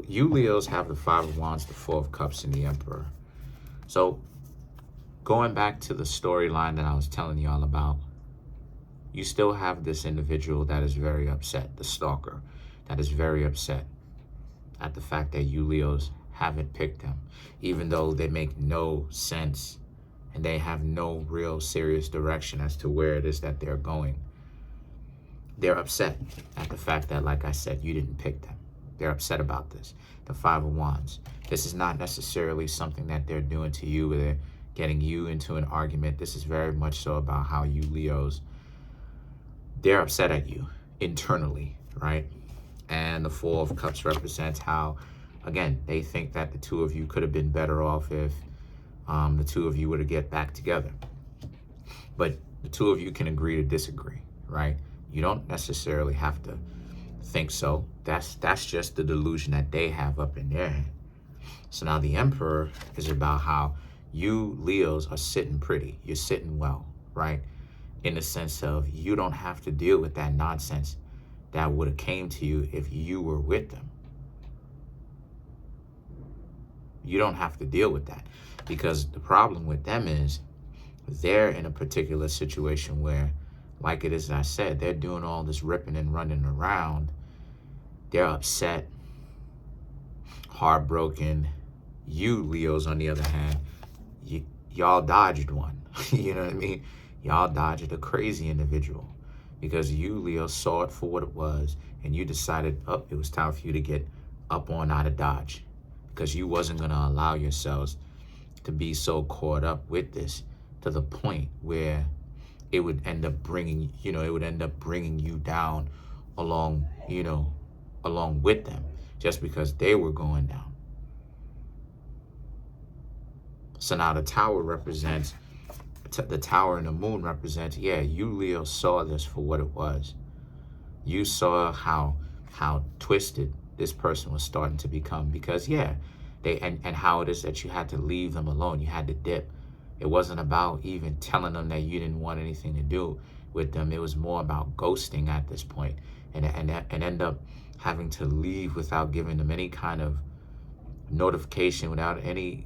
You Leos have the Five of Wands, the Four of Cups, and the Emperor. So going back to the storyline that I was telling y'all about, you still have this individual that is very upset, the stalker, that is very upset at the fact that you Leos haven't picked them, even though they make no sense and they have no real serious direction as to where it is that they're going. They're upset at the fact that, like I said, you didn't pick them. They're upset about this. The Five of Wands. This is not necessarily something that they're doing to you, where they're getting you into an argument. This is very much so about how you Leos, they're upset at you internally, right? And the Four of Cups represents how, again, they think that the two of you could have been better off if the two of you were to get back together. But the two of you can agree to disagree, right? You don't necessarily have to think so. That's just the delusion that they have up in their head. So now the Emperor is about how you Leos are sitting pretty. You're sitting well, right? In the sense of you don't have to deal with that nonsense that would have came to you if you were with them. You don't have to deal with that, because the problem with them is they're in a particular situation where, like it is, I said, they're doing all this ripping and running around. They're upset, heartbroken. You Leos, on the other hand, y'all dodged one. You know what I mean? Y'all dodged a crazy individual, because you Leos saw it for what it was, and you decided, it was time for you to get up on out of Dodge, because you wasn't going to allow yourselves to be so caught up with this to the point where it would end up bringing, you down along, along with them, just because they were going down. So now the Tower represents, the Tower and the Moon represents, you Leo saw this for what it was. You saw how twisted this person was starting to become, because and how it is that you had to leave them alone. You had to dip. It wasn't about even telling them that you didn't want anything to do with them. It was more about ghosting at this point, and end up having to leave without giving them any kind of notification, without any,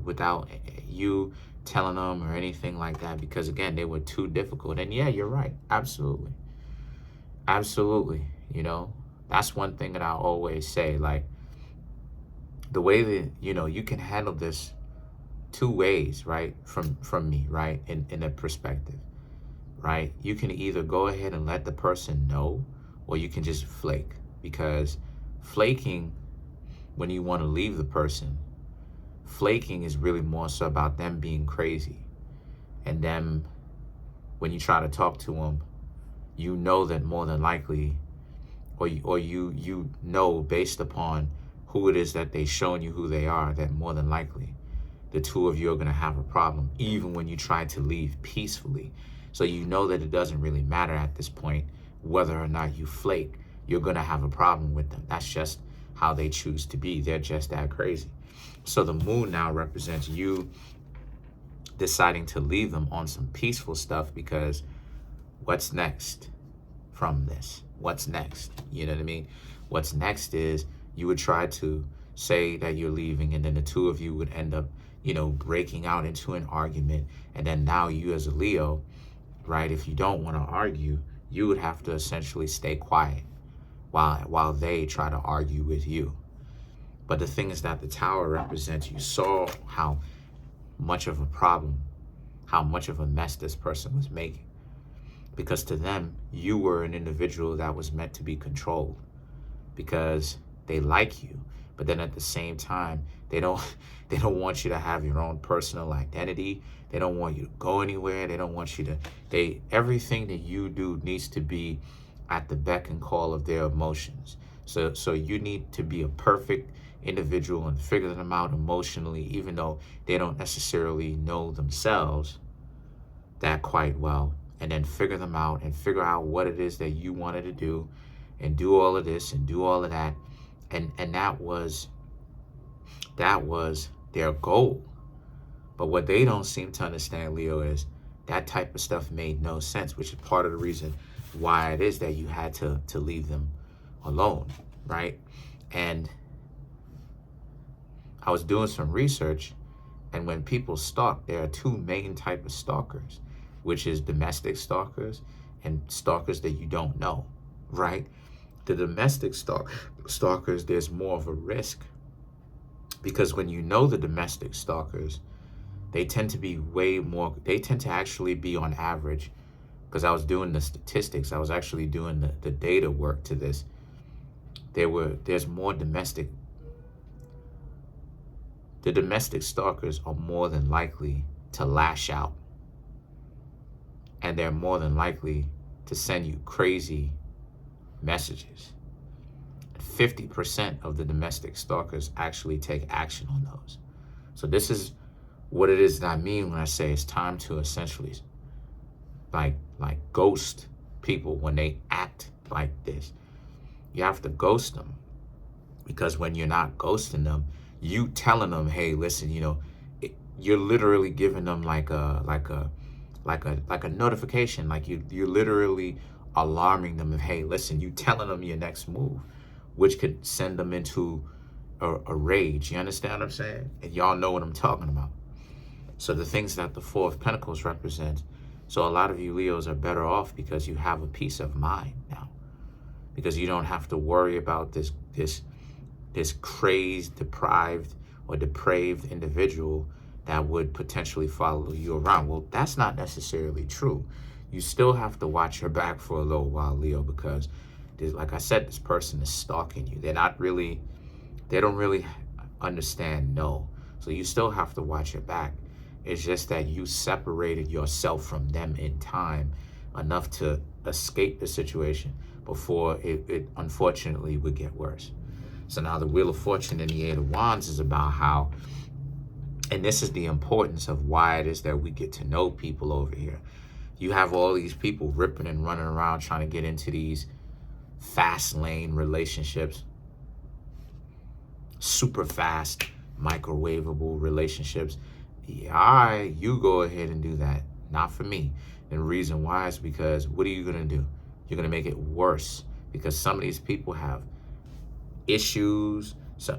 without you telling them or anything like that, because again, they were too difficult. And you're right. Absolutely. That's one thing that I always say, like, the way that, you can handle this two ways, right? From me, right? In a perspective, right? You can either go ahead and let the person know, or you can just flake, because flaking, when you want to leave the person, flaking is really more so about them being crazy. And then when you try to talk to them, you know that more than likely, or you know based upon who it is that they've shown you who they are, that more than likely the two of you are going to have a problem, even when you try to leave peacefully. So you know that it doesn't really matter at this point whether or not you flake. You're going to have a problem with them. That's just how they choose to be. They're just that crazy. So the Moon now represents you deciding to leave them on some peaceful stuff, because what's next from this? What's next? You know what I mean? What's next is you would try to say that you're leaving, and then the two of you would end up, breaking out into an argument. And then now you as a Leo, right, if you don't want to argue, you would have to essentially stay quiet while they try to argue with you. But the thing is that the Tower represents, you saw how much of a problem, how much of a mess this person was making. Because to them, you were an individual that was meant to be controlled, because they like you. But then at the same time, they don't want you to have your own personal identity. They don't want you to go anywhere. They don't want you to, everything that you do needs to be at the beck and call of their emotions. So you need to be a perfect individual and figure them out emotionally, even though they don't necessarily know themselves that quite well. And then figure them out and figure out what it is that you wanted to do, and do all of this and do all of that. And that was their goal. But what they don't seem to understand, Leo, is that type of stuff made no sense, which is part of the reason why it is that you had to leave them alone, right? And I was doing some research, and when people stalk, there are two main type of stalkers, which is domestic stalkers and stalkers that you don't know, right? The domestic stalkers, there's more of a risk because when you know the domestic stalkers, they tend to be they tend to actually be on average, because I was doing the statistics, I was actually doing the data work to this. There's more domestic. The domestic stalkers are more than likely to lash out, and they're more than likely to send you crazy messages. 50% of the domestic stalkers actually take action on those. So this is what it is that I mean when I say it's time to essentially like ghost people when they act like this. You have to ghost them, because when you're not ghosting them, you telling them, hey, listen, you're literally giving them like a notification, like you're literally alarming them of, hey, listen, you telling them your next move, which could send them into a rage. You understand what I'm saying? And y'all know what I'm talking about. So the things that the Four of Pentacles represents. So a lot of you Leos are better off because you have a peace of mind now, because you don't have to worry about this crazed, deprived, or depraved individual that would potentially follow you around. Well, that's not necessarily true. You still have to watch your back for a little while, Leo, because like I said, this person is stalking you. They don't really understand no. So you still have to watch your back. It's just that you separated yourself from them in time enough to escape the situation before it unfortunately would get worse. So now the Wheel of Fortune and the Eight of Wands is about how, and this is the importance of why it is that we get to know people over here. You have all these people ripping and running around trying to get into these fast lane relationships, super fast, microwavable relationships. Yeah, all right, you go ahead and do that. Not for me. And the reason why is because what are you going to do? You're going to make it worse, because some of these people have issues. So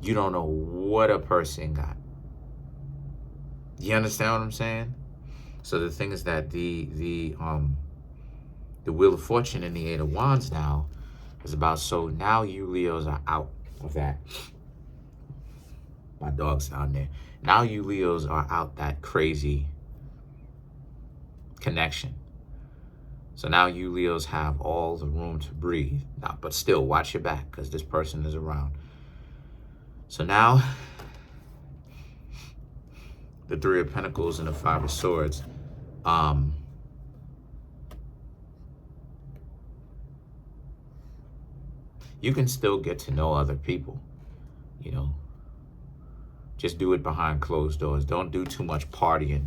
you don't know what a person got. You understand what I'm saying? So the thing is that the Wheel of Fortune and the Eight of Wands now is about, so now you Leos are out of that. My dog's down there. Now you Leos are out that crazy connection. So now you Leos have all the room to breathe. Now, but still watch your back, because this person is around. So now the Three of Pentacles and the Five of Swords. You can still get to know other people, Just do it behind closed doors. Don't do too much partying.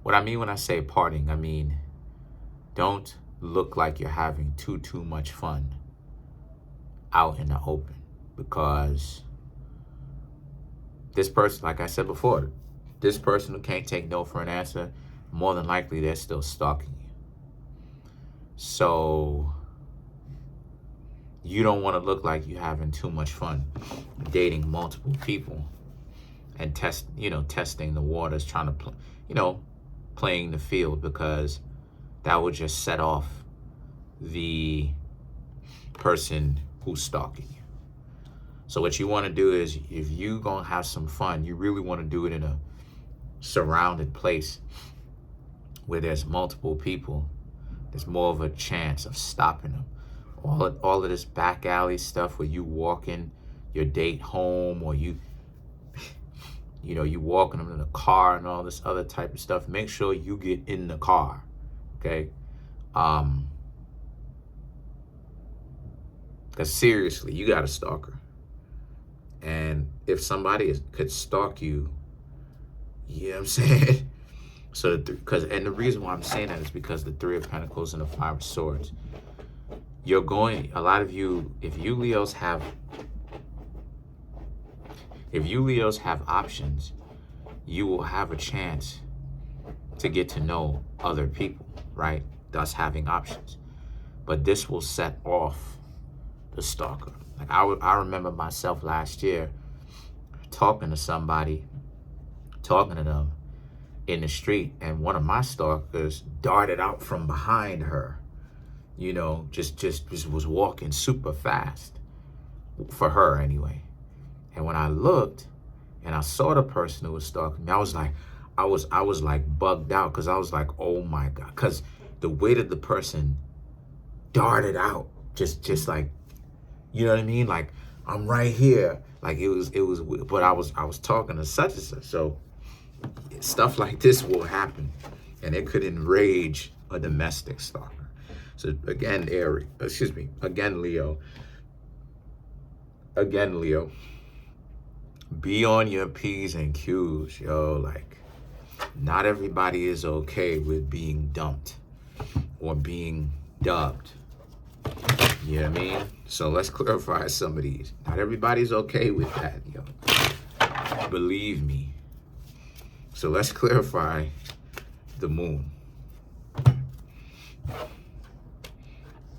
What I mean when I say partying, I mean don't look like you're having too much fun out in the open, because this person, like I said before, this person who can't take no for an answer, more than likely they're still stalking you. So you don't want to look like you're having too much fun dating multiple people and testing the waters, trying to playing the field, because that would just set off the person who's stalking you. So what you want to do is, if you gonna have some fun, you really want to do it in a surrounded place where there's multiple people. There's more of a chance of stopping them. All of this back alley stuff where you walking your date home, or you walking them in the car and all this other type of stuff. Make sure you get in the car, okay? Because seriously, you got a stalker. And if somebody could stalk you, you know what I'm saying? So, and the reason why I'm saying that is because the Three of Pentacles and the Five of Swords. A lot of you, if you Leos have options, you will have a chance to get to know other people, right? Thus having options. but this will set off the stalker. Like I remember myself last year talking to somebody, talking to them in the street, and one of my stalkers darted out from behind her, you know, just was walking super fast, for her anyway. And when I looked and I saw the person who was stalking me, I was like bugged out, because I was like, oh my God, because the way that the person darted out, just like, you know what I mean? Like, I'm right here. Like it was, but I was talking to such and such. So stuff like this will happen, and it could enrage a domestic stalker. So again, Leo, be on your P's and Q's, yo. Like, not everybody is okay with being dumped or being dubbed. You know what I mean? So let's clarify some of these. Not everybody's okay with that, yo. Believe me. So let's clarify the moon.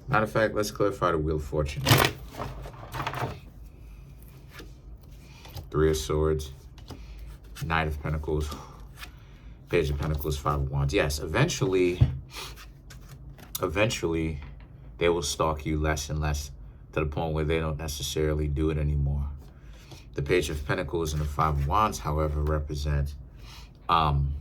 Matter of fact, let's clarify the Wheel of Fortune. Three of Swords, Knight of Pentacles, Page of Pentacles, Five of Wands. Yes, eventually they will stalk you less and less, to the point where they don't necessarily do it anymore. The Page of Pentacles and the Five of Wands, however, represent, and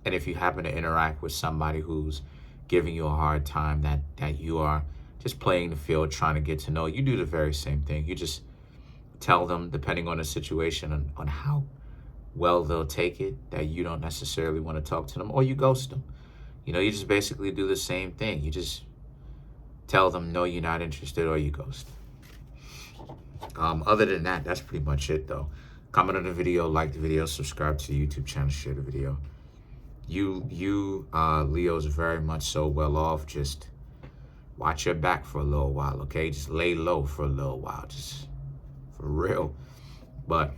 if you happen to interact with somebody who's giving you a hard time, that you are just playing the field, trying to get to know, you do the very same thing. You just tell them, depending on the situation, on how well they'll take it, that you don't necessarily want to talk to them, or you ghost them. You know, you just basically do the same thing. You just tell them, no, you're not interested, or you ghost. Other than that, that's pretty much it, though. Comment on the video, like the video, subscribe to the YouTube channel, share the video. You Leo's very much so well off. Just watch your back for a little while, okay? Just lay low for a little while, just for real. But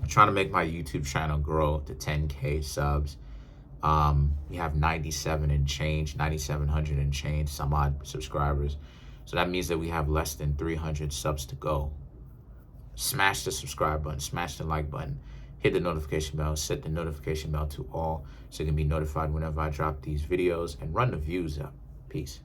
I'm trying to make my YouTube channel grow to 10K subs. We have 9,700 and change, some odd subscribers. So that means that we have less than 300 subs to go. Smash the subscribe button, smash the like button, hit the notification bell, set the notification bell to all so you can be notified whenever I drop these videos, and run the views up. Peace.